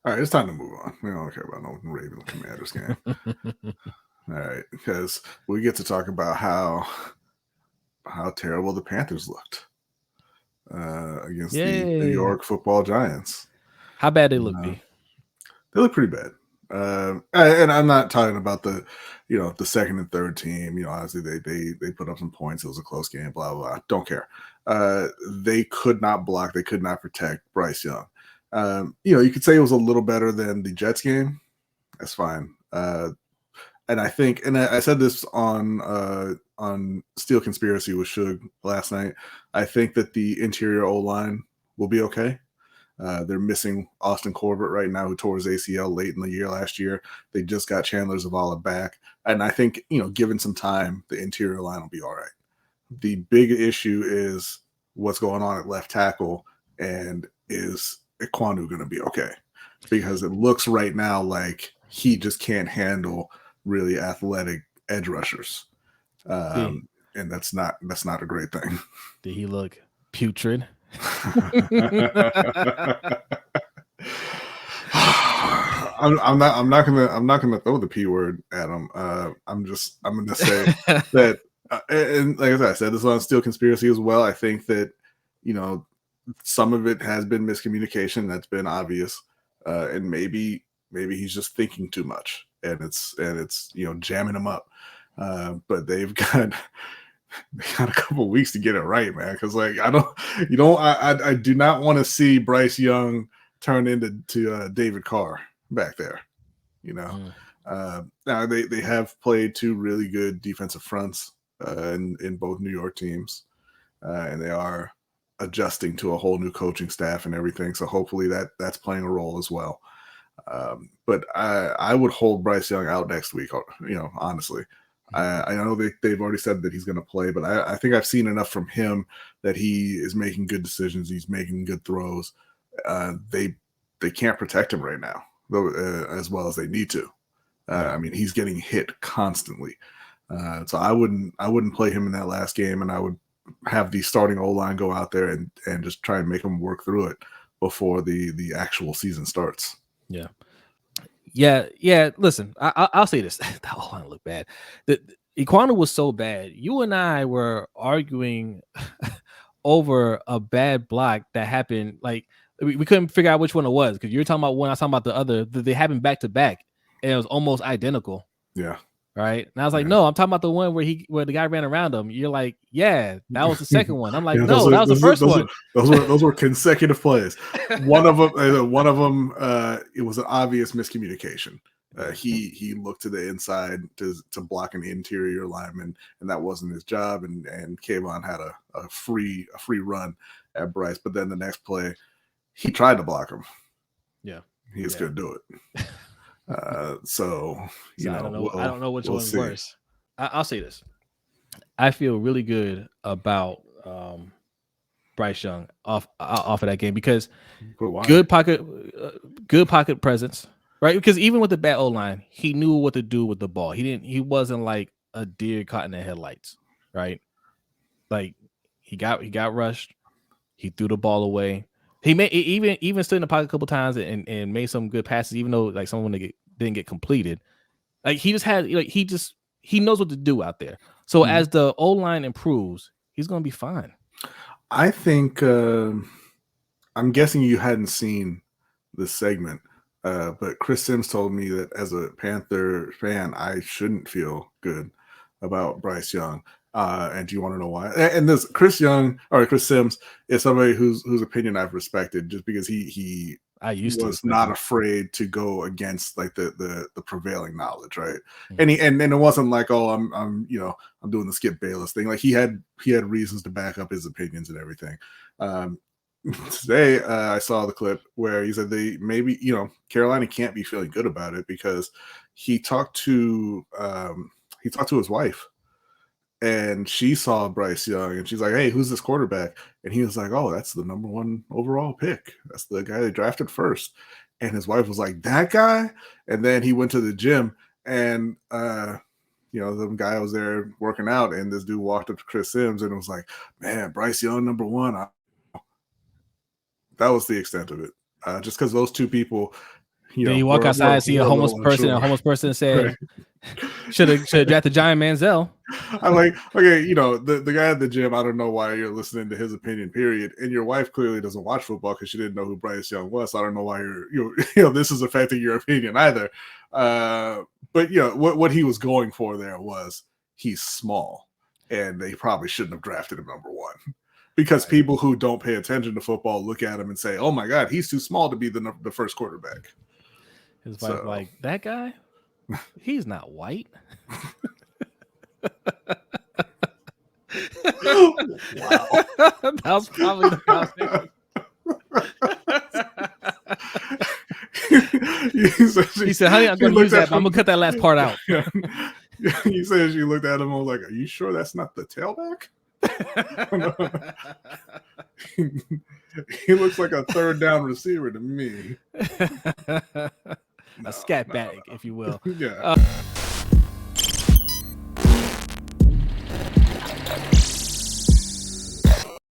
All right, it's time to move on. We don't care about no Ravens Commanders game. All right, because we get to talk about how terrible the Panthers looked against the New Yay. York Football Giants. How bad they look, B? They look pretty bad. And I'm not talking about the second and third team. Obviously they put up some points. It was a close game. Blah blah. Blah. Don't care. They could not block. They could not protect Bryce Young. You could say it was a little better than the Jets game. That's fine. And I think, and I said this on Steel Conspiracy with Suge last night. I think that the interior O line will be okay. They're missing Austin Corbett right now, who tore his ACL late in the year last year. They just got Chandler Zavala back. And I think, given some time, the interior line will be all right. The big issue is what's going on at left tackle, and is Ikwonu going to be okay? Because it looks right now like he just can't handle really athletic edge rushers. And that's not a great thing. Did he look putrid? I'm not gonna throw the P word at him. I'm gonna say that, and like I said, this is on Steel Conspiracy as well. I think that some of it has been miscommunication. That's been obvious, and maybe he's just thinking too much, and it's jamming him up. But they've got a couple weeks to get it right, man. Because I do not want to see Bryce Young turn into David Carr back there. Now they have played two really good defensive fronts in both New York teams, and they are adjusting to a whole new coaching staff and everything. So hopefully that's playing a role as well. But I would hold Bryce Young out next week. Honestly. I know they've already said that he's going to play, but I think I've seen enough from him that he is making good decisions. He's making good throws. They can't protect him right now, though, as well as they need to. I mean, he's getting hit constantly. So I wouldn't play him in that last game, and I would have the starting O-line go out there and just try and make him work through it before the actual season starts. Yeah. Listen, I'll say this. The O-line looked bad. The Ikwonu was so bad. You and I were arguing over a bad block that happened. Like we couldn't figure out which one it was, because you were talking about one, I was talking about the other. They happened back to back, and it was almost identical. Yeah. Right. And I was like, no, I'm talking about the one where the guy ran around him. You're like, yeah, that was the second one. I'm like, no, that was the first one. Those were consecutive plays. One of them, it was an obvious miscommunication. He looked to the inside to block an interior lineman, and that wasn't his job. And Kayvon had a free run at Bryce, but then the next play, he tried to block him. Yeah, he just couldn't do it. So I don't know which one's worse. I'll say this: I feel really good about Bryce Young off of that game, because good pocket presence, right? Because even with the bad O-line, he knew what to do with the ball. He wasn't like a deer caught in the headlights, right? Like he got rushed, he threw the ball away. He made even stood in the pocket a couple times and made some good passes, even though like someone didn't get completed. Like he just had he knows what to do out there. So as the O-line improves, he's gonna be fine. I think I'm guessing you hadn't seen this segment, but Chris Sims told me that as a Panther fan, I shouldn't feel good about Bryce Young. And do you want to know why? And this Chris Sims is somebody whose opinion I've respected, just because he was not afraid to go against like the prevailing knowledge, right? Mm-hmm. And it wasn't like, oh, I'm doing the Skip Bayless thing. Like he had reasons to back up his opinions and everything. Today I saw the clip where he said Carolina can't be feeling good about it because he talked to his wife. And she saw Bryce Young, and she's like, hey, who's this quarterback? And he was like, oh, that's the number 1 overall pick. That's the guy they drafted first. And his wife was like, that guy? And then he went to the gym, and, the guy was there working out, and this dude walked up to Chris Sims and was like, man, Bryce Young, number 1. That was the extent of it. Just because those two people then you walk outside and see a homeless person. A homeless person said, right. should have drafted Giant Manziel. I'm like, okay, you know, the guy at the gym, I don't know why you're listening to his opinion, period. And your wife clearly doesn't watch football because she didn't know who Bryce Young was. So I don't know why this is affecting your opinion either. But what he was going for there was he's small, and they probably shouldn't have drafted him number 1. Because people who don't pay attention to football look at him and say, "Oh my God, he's too small to be the first quarterback." His wife like, that guy, he's not white. Wow, that was probably the conversation. He said, "Honey, I'm going to use that. But I'm going to cut that last part out." He said she looked at him and was like, "Are you sure that's not the tailback?" He looks like a third down receiver to me. A scat bag, if you will. Yeah.